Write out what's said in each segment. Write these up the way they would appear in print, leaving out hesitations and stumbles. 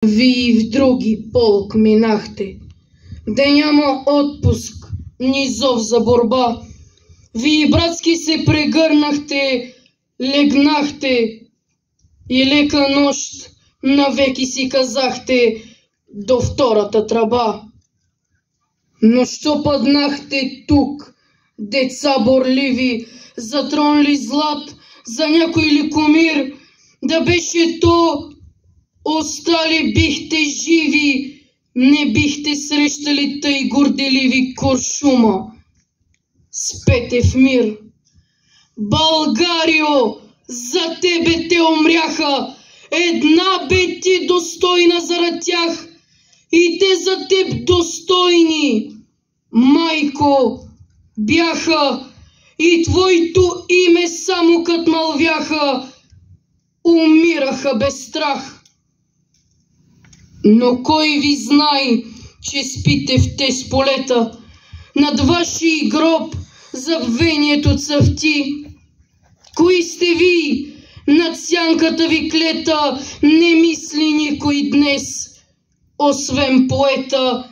Ви в други полк минахте, де няма отпуск, ни зов за борба. Вие братски се прегърнахте, легнахте и лека нощ навеки си казахте до втората тръба. Но що паднахте тук, деца борливи, за трон ли злат, за някой ли кумир, да беше то, остали бихте живи, не бихте срещали тъй горделиви куршума. Спете в мир. Българио, за тебе те умряха, една бе ти достойна зарад тях, и те за теб достойни, майко, бяха, и твоето име само кът мълвяха, умираха без страх. Но кой ви знай, че спите в тез полета, над ваши гроб забвението цъфти? Кои сте ви, над сянката ви клета, не мисли никой днес, освен поета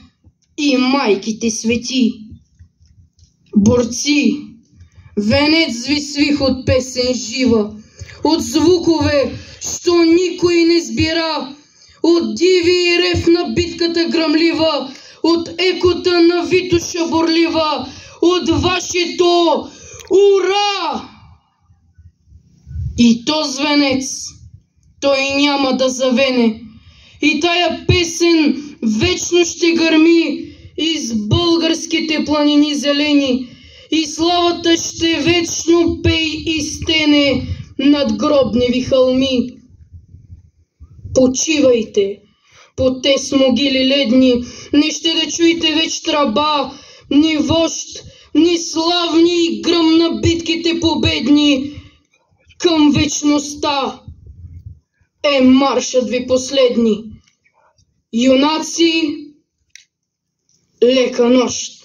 и майките свети. Борци, венец ви свих от песен жива, от звукове, що никой не сбира, от диви и рев на битката гръмлива, от екота на Витоша борлива, от вашето ура! И то звенец, той няма да завене, и тая песен вечно ще гърми из българските планини зелени, и славата ще вечно пей и стене над гробневи хълми. Почивайте по тез могили ледни, не ще да чуете веч тръба, ни вожд, ни славни и гръм на битките победни. Към вечността е маршът ви последни. Юнаци, лека нощ!